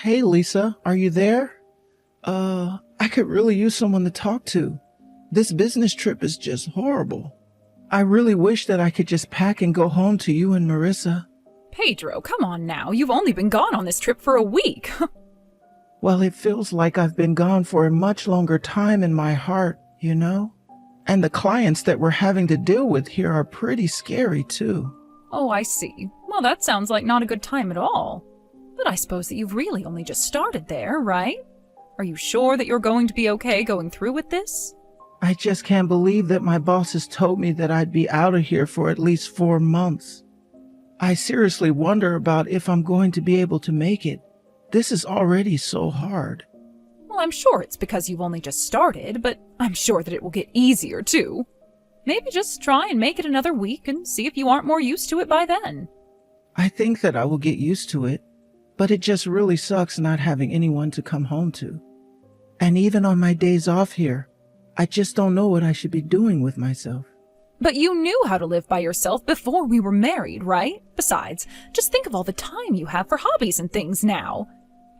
Hey Lisa, are you there? I could really use someone to talk to. This business trip is just horrible. I really wish that I could just pack and go home to you and Marissa. Pedro, come on now. You've only been gone on this trip for a week. Well, it feels like I've been gone for a much longer time in my heart, you know? And the clients that we're having to deal with here are pretty scary too. Oh, I see. Well, that sounds like not a good time at all. But I suppose that you've really only just started there, right? Are you sure that you're going to be okay going through with this? I just can't believe that my bosses told me that I'd be out of here for at least 4 months. I seriously wonder about if I'm going to be able to make it. This is already so hard. Well, I'm sure it's because you've only just started, but I'm sure that it will get easier too. Maybe just try and make it another week and see if you aren't more used to it by then. I think that I will get used to it, but it just really sucks not having anyone to come home to. And even on my days off here, I just don't know what I should be doing with myself. But you knew how to live by yourself before we were married, right? Besides, just think of all the time you have for hobbies and things now.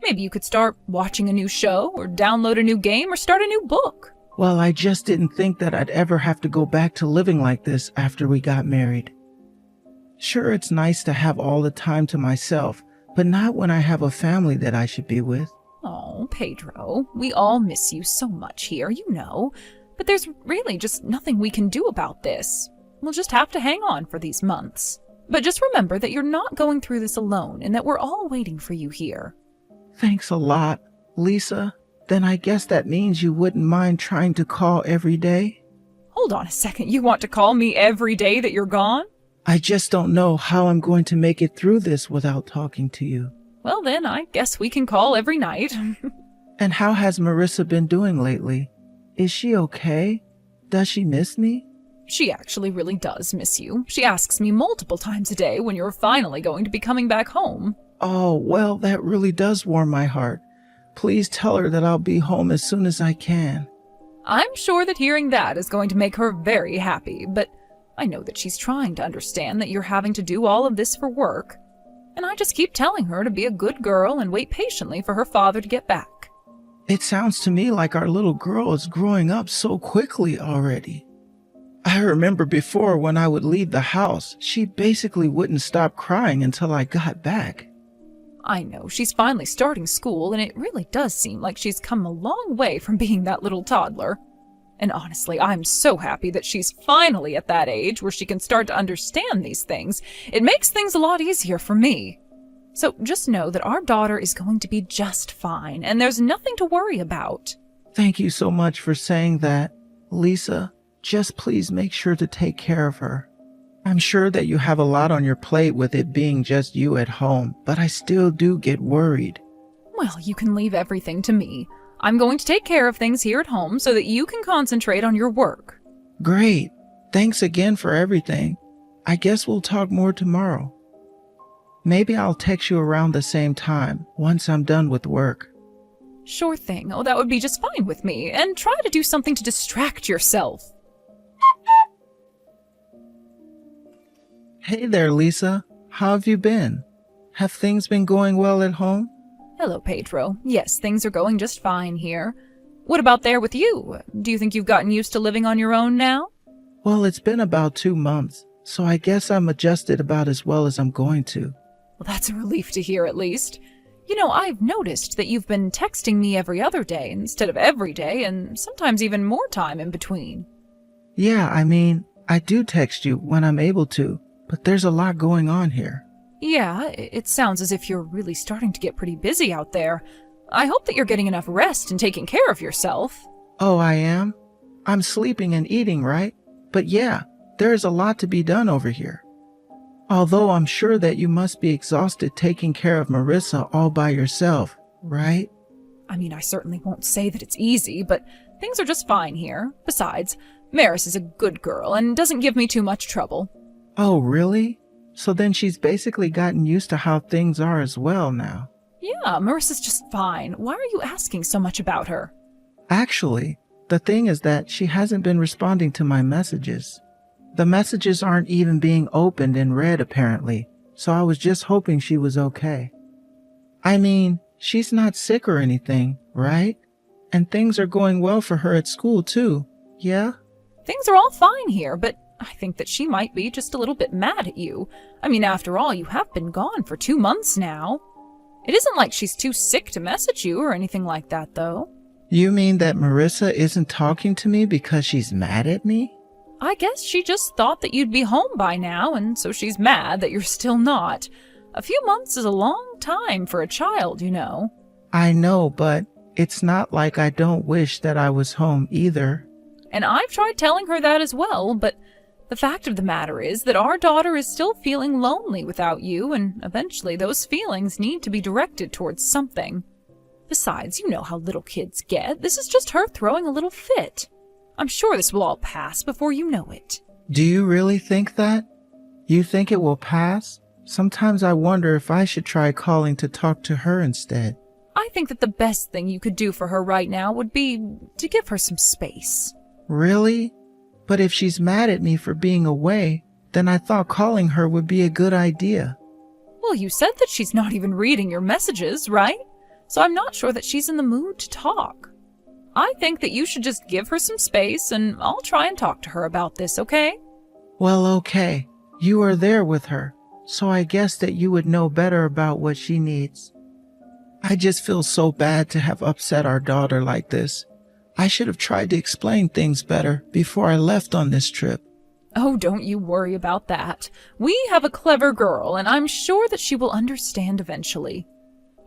Maybe you could start watching a new show, or download a new game, or start a new book. Well, I just didn't think that I'd ever have to go back to living like this after we got married. Sure, it's nice to have all the time to myself, but not when I have a family that I should be with. Oh, Pedro, we all miss you so much here, you know. But there's really just nothing we can do about this. We'll just have to hang on for these months. But just remember that you're not going through this alone and that we're all waiting for you here. Thanks a lot, Lisa. Then I guess that means you wouldn't mind trying to call every day? Hold on a second, you want to call me every day that you're gone? I just don't know how I'm going to make it through this without talking to you. Well then, I guess we can call every night. And how has Marissa been doing lately? Is she okay? Does she miss me? She actually really does miss you. She asks me multiple times a day when you're finally going to be coming back home. Oh, well, that really does warm my heart. Please tell her that I'll be home as soon as I can. I'm sure that hearing that is going to make her very happy, but I know that she's trying to understand that you're having to do all of this for work. And I just keep telling her to be a good girl and wait patiently for her father to get back. It sounds to me like our little girl is growing up so quickly already. I remember before when I would leave the house, she basically wouldn't stop crying until I got back. I know, she's finally starting school, and it really does seem like she's come a long way from being that little toddler. And honestly, I'm so happy that she's finally at that age where she can start to understand these things. It makes things a lot easier for me. So just know that our daughter is going to be just fine, and there's nothing to worry about. Thank you so much for saying that, Lisa. Just please make sure to take care of her. I'm sure that you have a lot on your plate with it being just you at home, but I still do get worried. Well, you can leave everything to me. I'm going to take care of things here at home so that you can concentrate on your work. Great. Thanks again for everything. I guess we'll talk more tomorrow. Maybe I'll text you around the same time once I'm done with work. Sure thing. Oh, that would be just fine with me. And try to do something to distract yourself. Hey there, Lisa. How have you been? Have things been going well at home? Hello, Pedro. Yes, things are going just fine here. What about there with you? Do you think you've gotten used to living on your own now? Well, it's been about 2 months, so I guess I'm adjusted about as well as I'm going to. Well, that's a relief to hear at least. You know, I've noticed that you've been texting me every other day instead of every day, and sometimes even more time in between. Yeah, I do text you when I'm able to, but there's a lot going on here. Yeah, it sounds as if you're really starting to get pretty busy out there. I hope that you're getting enough rest and taking care of yourself. Oh, I am? I'm sleeping and eating, right? But yeah, there is a lot to be done over here. Although I'm sure that you must be exhausted taking care of Marissa all by yourself, right? I certainly won't say that it's easy, but things are just fine here. Besides, Maris is a good girl and doesn't give me too much trouble. Oh, really? So then she's basically gotten used to how things are as well now. Yeah, Marissa's just fine. Why are you asking so much about her? Actually, the thing is that she hasn't been responding to my messages. The messages aren't even being opened and read apparently, so I was just hoping she was okay. She's not sick or anything, right? And things are going well for her at school, too. Yeah? Things are all fine here, but I think that she might be just a little bit mad at you. I mean, after all, you have been gone for 2 months now. It isn't like she's too sick to message you or anything like that, though. You mean that Marissa isn't talking to me because she's mad at me? I guess she just thought that you'd be home by now, and so she's mad that you're still not. A few months is a long time for a child, you know. I know, but it's not like I don't wish that I was home either. And I've tried telling her that as well, but the fact of the matter is that our daughter is still feeling lonely without you, and eventually those feelings need to be directed towards something. Besides, you know how little kids get. This is just her throwing a little fit. I'm sure this will all pass before you know it. Do you really think that? You think it will pass? Sometimes I wonder if I should try calling to talk to her instead. I think that the best thing you could do for her right now would be to give her some space. Really? But if she's mad at me for being away, then I thought calling her would be a good idea. Well, you said that she's not even reading your messages, right? So I'm not sure that she's in the mood to talk. I think that you should just give her some space, and I'll try and talk to her about this, okay? Well, okay. You are there with her, so I guess that you would know better about what she needs. I just feel so bad to have upset our daughter like this. I should have tried to explain things better before I left on this trip. Oh, don't you worry about that. We have a clever girl, and I'm sure that she will understand eventually.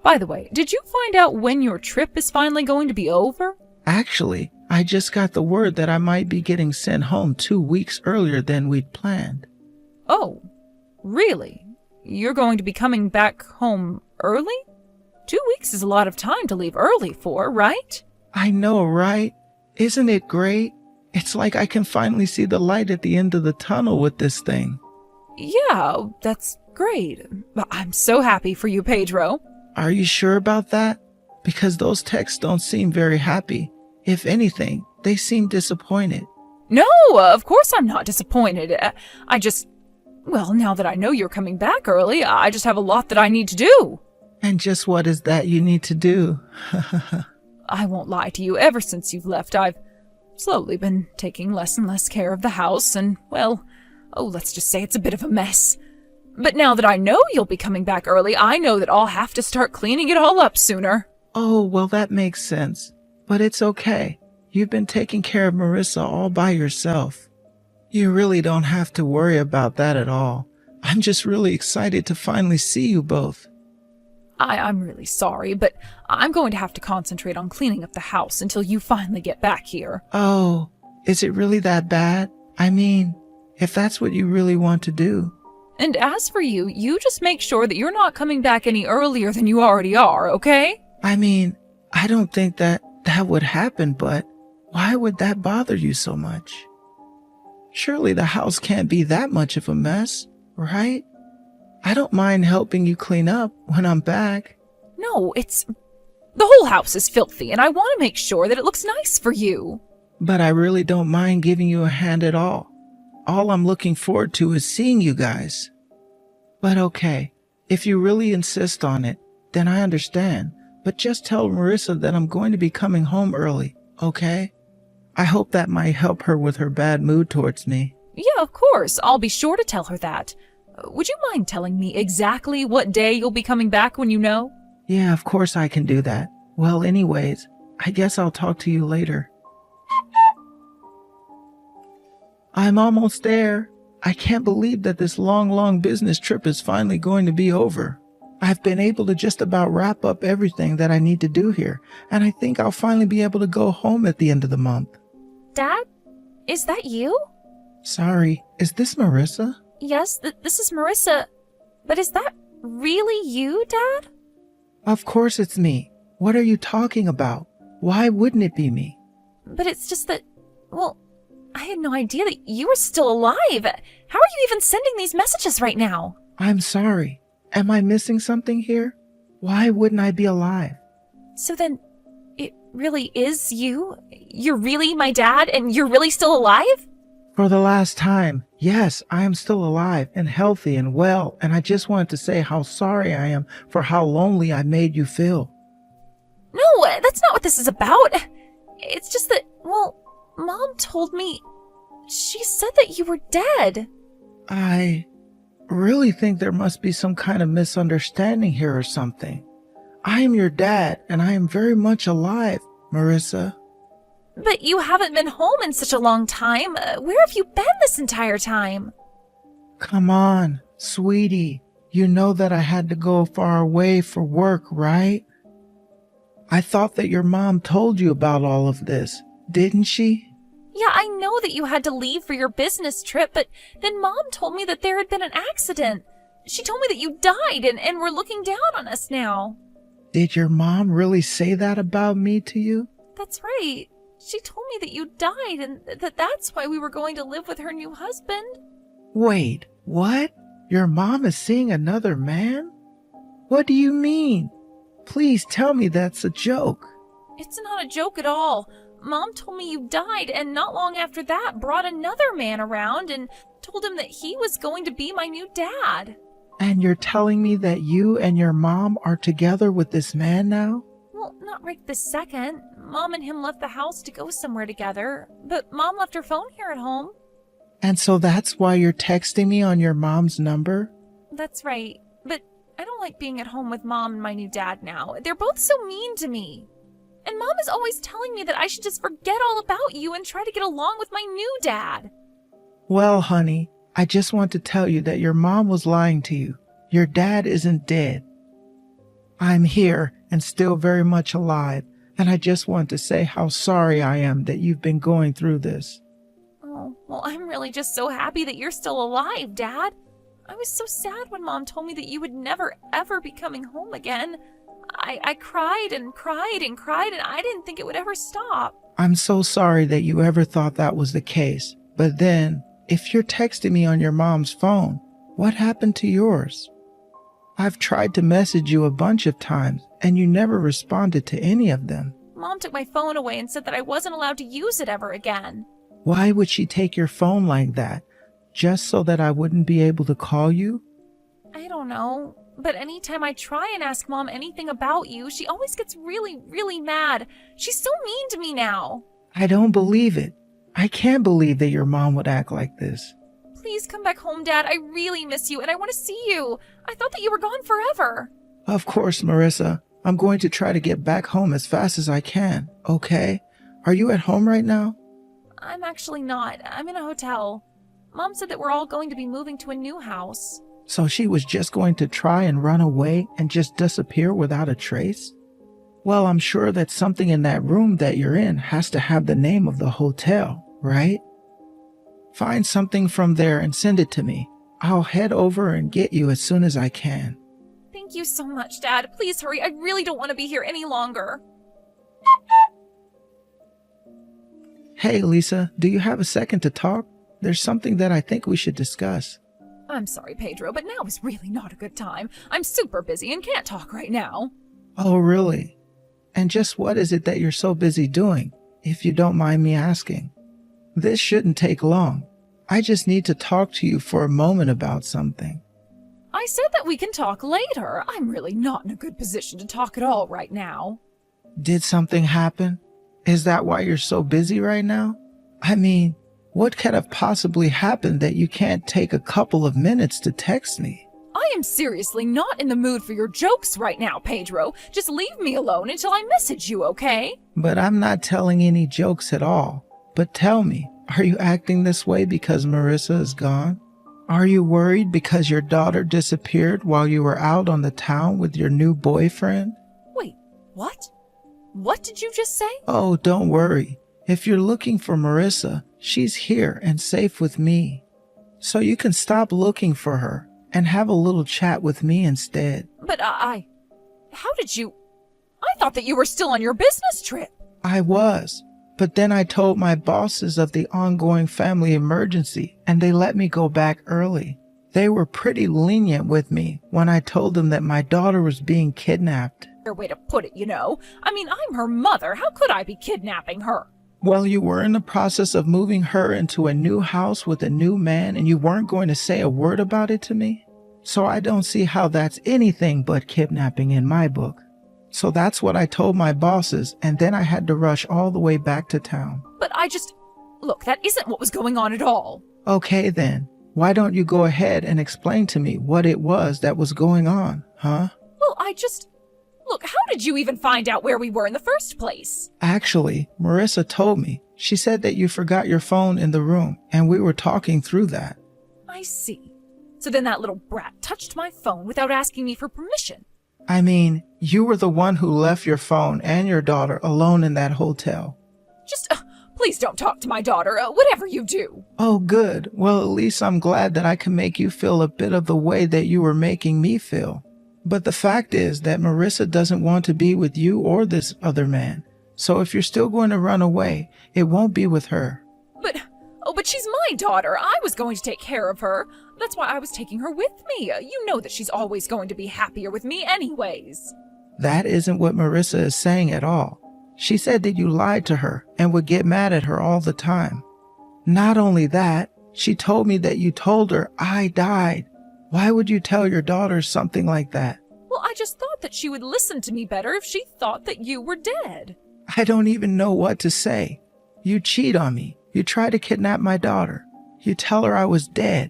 By the way, did you find out when your trip is finally going to be over? Actually, I just got the word that I might be getting sent home 2 weeks earlier than we'd planned. Oh, really? You're going to be coming back home early? 2 weeks is a lot of time to leave early for, right? I know, right? Isn't it great? It's like I can finally see the light at the end of the tunnel with this thing. Yeah, that's great. I'm so happy for you, Pedro. Are you sure about that? Because those texts don't seem very happy. If anything, they seem disappointed. No, of course I'm not disappointed. Well, now that I know you're coming back early, I just have a lot that I need to do. And just what is that you need to do? I won't lie to you, ever since you've left, I've slowly been taking less and less care of the house, and, well, let's just say it's a bit of a mess. But now that I know you'll be coming back early, I know that I'll have to start cleaning it all up sooner. Oh, well, that makes sense. But it's okay. You've been taking care of Marissa all by yourself. You really don't have to worry about that at all. I'm just really excited to finally see you both. I'm really sorry, but I'm going to have to concentrate on cleaning up the house until you finally get back here. Oh, is it really that bad? I mean, if that's what you really want to do. And as for you, you just make sure that you're not coming back any earlier than you already are, okay? I mean, I don't think that would happen, but why would that bother you so much? Surely the house can't be that much of a mess, right? I don't mind helping you clean up when I'm back. No, the whole house is filthy, and I want to make sure that it looks nice for you. But I really don't mind giving you a hand at all. All I'm looking forward to is seeing you guys. But okay, if you really insist on it, then I understand. But just tell Marissa that I'm going to be coming home early, okay? I hope that might help her with her bad mood towards me. Yeah, of course. I'll be sure to tell her that. Would you mind telling me exactly what day you'll be coming back when you know? Yeah, of course I can do that. Well, anyways, I guess I'll talk to you later. I'm almost there. I can't believe that this long business trip is finally going to be over. I've been able to just about wrap up everything that I need to do here, and I think I'll finally be able to go home at the end of the month. Dad? Is that you? Sorry, is this Marissa? Yes, this is Marissa. But is that really you, Dad? Of course it's me. What are you talking about? Why wouldn't it be me? But it's just that, well, I had no idea that you were still alive. How are you even sending these messages right now? I'm sorry. Am I missing something here? Why wouldn't I be alive? So then, it really is you? You're really my dad, and you're really still alive? For the last time, yes, I am still alive and healthy and well, and I just wanted to say how sorry I am for how lonely I made you feel. that's not what this is about. It's just that, well, Mom told me... She said that you were dead. I really think there must be some kind of misunderstanding here or something. I am your dad, and I am very much alive, Marissa. But you haven't been home in such a long time. Where have you been this entire time? Come on, sweetie. You know that I had to go far away for work, right? I thought that your mom told you about all of this, didn't she? Yeah, I know that you had to leave for your business trip, but then Mom told me that there had been an accident. She told me that you died and were looking down on us now. Did your mom really say that about me to you? That's right. She told me that you died and that's why we were going to live with her new husband. Wait, what? Your mom is seeing another man? What do you mean? Please tell me that's a joke. It's not a joke at all. Mom told me you died, and not long after that brought another man around and told him that he was going to be my new dad. And you're telling me that you and your mom are together with this man now? Well, not right this second. Mom and him left the house to go somewhere together, but Mom left her phone here at home. And so that's why you're texting me on your mom's number? That's right, but I don't like being at home with Mom and my new dad now. They're both so mean to me. And Mom is always telling me that I should just forget all about you and try to get along with my new dad. Well, honey, I just want to tell you that your mom was lying to you. Your dad isn't dead. I'm here and still very much alive, and I just want to say how sorry I am that you've been going through this. Oh, well, I'm really just so happy that you're still alive, Dad. I was so sad when Mom told me that you would never, ever be coming home again. I cried and cried and cried, and I didn't think it would ever stop. I'm so sorry that you ever thought that was the case. But then, if you're texting me on your mom's phone, what happened to yours? I've tried to message you a bunch of times, and you never responded to any of them. Mom took my phone away and said that I wasn't allowed to use it ever again. Why would she take your phone like that? Just so that I wouldn't be able to call you? I don't know. But anytime I try and ask Mom anything about you, she always gets really, really mad. She's so mean to me now. I don't believe it. I can't believe that your mom would act like this. Please come back home, Dad. I really miss you and I want to see you. I thought that you were gone forever. Of course, Marissa. I'm going to try to get back home as fast as I can, okay? Are you at home right now? I'm actually not. I'm in a hotel. Mom said that we're all going to be moving to a new house. So she was just going to try and run away and just disappear without a trace? Well, I'm sure that something in that room that you're in has to have the name of the hotel, right? Find something from there and send it to me. I'll head over and get you as soon as I can. Thank you so much, Dad. Please hurry. I really don't want to be here any longer. Hey, Lisa, do you have a second to talk? There's something that I think we should discuss. I'm sorry, Pedro, but now is really not a good time. I'm super busy and can't talk right now. Oh, really? And just what is it that you're so busy doing, if you don't mind me asking? This shouldn't take long. I just need to talk to you for a moment about something. I said that we can talk later. I'm really not in a good position to talk at all right now. Did something happen? Is that why you're so busy right now? I mean, what could have possibly happened that you can't take a couple of minutes to text me? I am seriously not in the mood for your jokes right now, Pedro. Just leave me alone until I message you, okay? But I'm not telling any jokes at all. But tell me, are you acting this way because Marissa is gone? Are you worried because your daughter disappeared while you were out on the town with your new boyfriend? Wait, what? What did you just say? Oh, don't worry. If you're looking for Marissa, she's here and safe with me. So you can stop looking for her and have a little chat with me instead. But how did you... I thought that you were still on your business trip. I was, but then I told my bosses of the ongoing family emergency and they let me go back early. They were pretty lenient with me when I told them that my daughter was being kidnapped. Fair way to put it, you know. I mean, I'm her mother. How could I be kidnapping her? Well, you were in the process of moving her into a new house with a new man and you weren't going to say a word about it to me? So I don't see how that's anything but kidnapping in my book. So that's what I told my bosses, and then I had to rush all the way back to town. But look, that isn't what was going on at all. Okay then, why don't you go ahead and explain to me what it was that was going on, huh? Well, look, how did you even find out where we were in the first place? Actually, Marissa told me. She said that you forgot your phone in the room, and we were talking through that. I see. So then that little brat touched my phone without asking me for permission. I mean, you were the one who left your phone and your daughter alone in that hotel. Please don't talk to my daughter, whatever you do. Oh, good. Well, at least I'm glad that I can make you feel a bit of the way that you were making me feel. But the fact is that Marissa doesn't want to be with you or this other man. So if you're still going to run away, it won't be with her. But she's my daughter. I was going to take care of her. That's why I was taking her with me. You know that she's always going to be happier with me anyways. That isn't what Marissa is saying at all. She said that you lied to her and would get mad at her all the time. Not only that, she told me that you told her I died. Why would you tell your daughter something like that? Well, I just thought that she would listen to me better if she thought that you were dead. I don't even know what to say. You cheat on me. You try to kidnap my daughter. You tell her I was dead.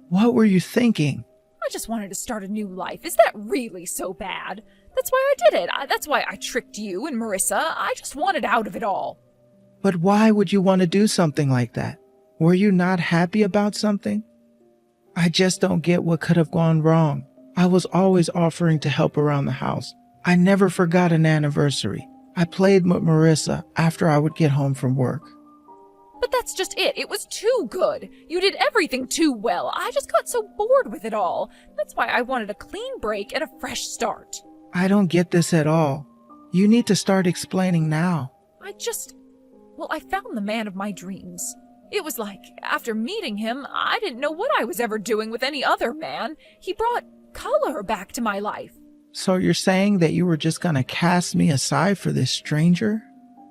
What were you thinking? I just wanted to start a new life. Is that really so bad? That's why I did it. That's why I tricked you and Marissa. I just wanted out of it all. But why would you want to do something like that? Were you not happy about something? I just don't get what could have gone wrong. I was always offering to help around the house. I never forgot an anniversary. I played with Marissa after I would get home from work. But that's just it. It was too good. You did everything too well. I just got so bored with it all. That's why I wanted a clean break and a fresh start. I don't get this at all. You need to start explaining now. I found the man of my dreams. It was like, after meeting him, I didn't know what I was ever doing with any other man. He brought color back to my life. So you're saying that you were just gonna cast me aside for this stranger?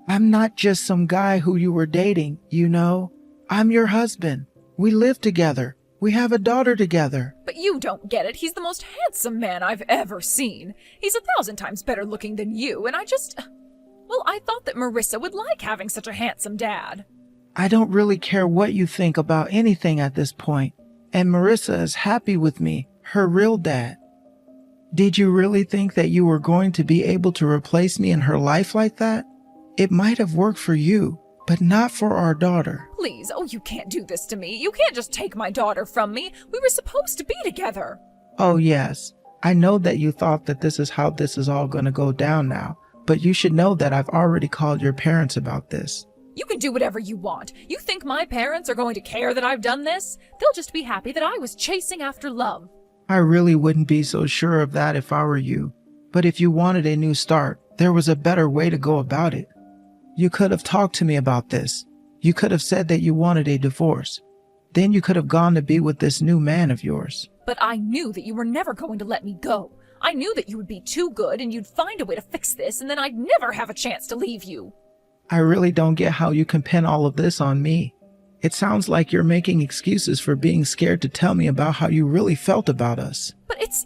I'm not just some guy who you were dating, you know. I'm your husband. We live together. We have a daughter together. But you don't get it. He's the most handsome man I've ever seen. He's 1,000 times better looking than you, and I thought that Marissa would like having such a handsome dad. I don't really care what you think about anything at this point, and Marissa is happy with me, her real dad. Did you really think that you were going to be able to replace me in her life like that? It might have worked for you, but not for our daughter. Please, you can't do this to me. You can't just take my daughter from me. We were supposed to be together. Oh yes, I know that you thought that this is how this is all going to go down now, but you should know that I've already called your parents about this. You can do whatever you want. You think my parents are going to care that I've done this? They'll just be happy that I was chasing after love. I really wouldn't be so sure of that if I were you. But if you wanted a new start, there was a better way to go about it. You could have talked to me about this. You could have said that you wanted a divorce. Then you could have gone to be with this new man of yours. But I knew that you were never going to let me go. I knew that you would be too good and you'd find a way to fix this, and then I'd never have a chance to leave you. I really don't get how you can pin all of this on me. It sounds like you're making excuses for being scared to tell me about how you really felt about us. But it's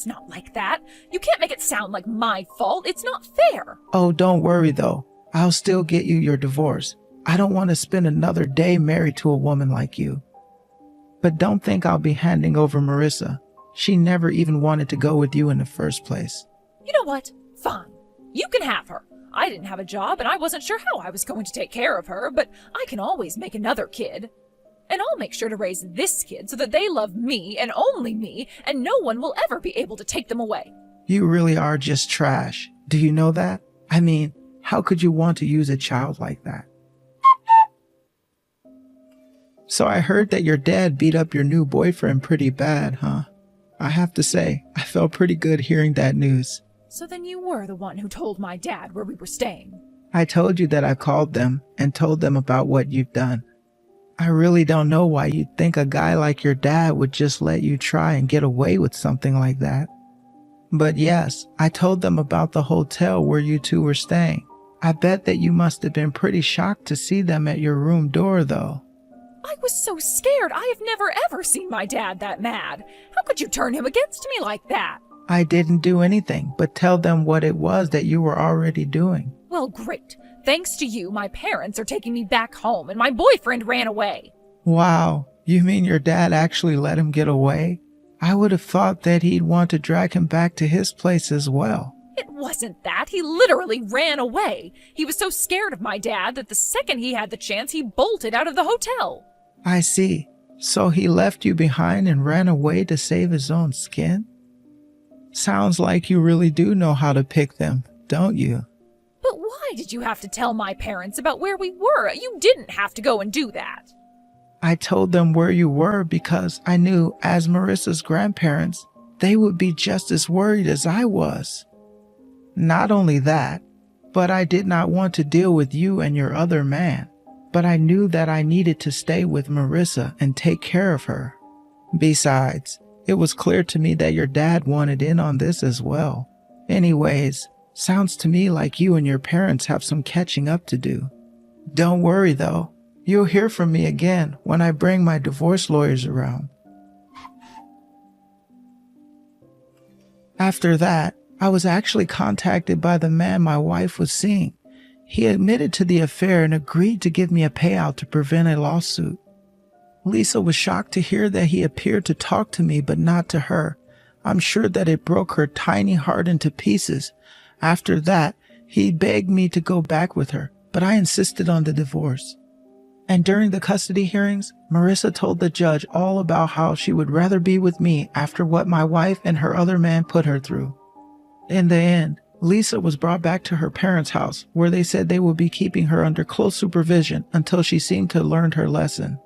not like that. You can't make it sound like my fault. It's not fair. Oh, don't worry though. I'll still get you your divorce. I don't want to spend another day married to a woman like you. But don't think I'll be handing over Marissa. She never even wanted to go with you in the first place. You know what? Fine. You can have her. I didn't have a job and I wasn't sure how I was going to take care of her, but I can always make another kid. And I'll make sure to raise this kid so that they love me and only me, and no one will ever be able to take them away. You really are just trash. Do you know that? I mean, how could you want to use a child like that? So I heard that your dad beat up your new boyfriend pretty bad, huh? I have to say, I felt pretty good hearing that news. So then you were the one who told my dad where we were staying. I told you that I called them and told them about what you've done. I really don't know why you'd think a guy like your dad would just let you try and get away with something like that. But yes, I told them about the hotel where you two were staying. I bet that you must have been pretty shocked to see them at your room door, though. I was so scared. I have never ever seen my dad that mad. How could you turn him against me like that? I didn't do anything but tell them what it was that you were already doing. Well, great. Thanks to you, my parents are taking me back home and my boyfriend ran away. Wow, you mean your dad actually let him get away? I would have thought that he'd want to drag him back to his place as well. It wasn't that. He literally ran away. He was so scared of my dad that the second he had the chance, he bolted out of the hotel. I see. So he left you behind and ran away to save his own skin? Sounds like you really do know how to pick them, don't you? But why did you have to tell my parents about where we were? You didn't have to go and do that. I told them where you were because I knew, as Marissa's grandparents, they would be just as worried as I was. Not only that, but I did not want to deal with you and your other man. But I knew that I needed to stay with Marissa and take care of her. Besides, it was clear to me that your dad wanted in on this as well. Anyways, sounds to me like you and your parents have some catching up to do. Don't worry though, you'll hear from me again when I bring my divorce lawyers around. After that, I was actually contacted by the man my wife was seeing. He admitted to the affair and agreed to give me a payout to prevent a lawsuit. Lisa was shocked to hear that he appeared to talk to me but not to her. I'm sure that it broke her tiny heart into pieces. After that, he begged me to go back with her, but I insisted on the divorce. And during the custody hearings, Marissa told the judge all about how she would rather be with me after what my wife and her other man put her through. In the end, Lisa was brought back to her parents' house, where they said they would be keeping her under close supervision until she seemed to have learned her lesson.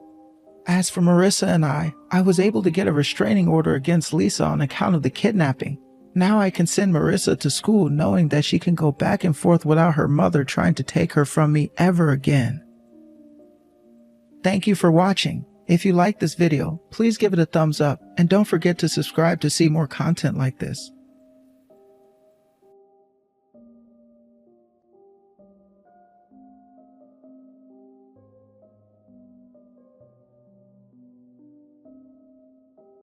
As for Marissa and I was able to get a restraining order against Lisa on account of the kidnapping. Now I can send Marissa to school knowing that she can go back and forth without her mother trying to take her from me ever again. Thank you for watching. If you liked this video, please give it a thumbs up and don't forget to subscribe to see more content like this.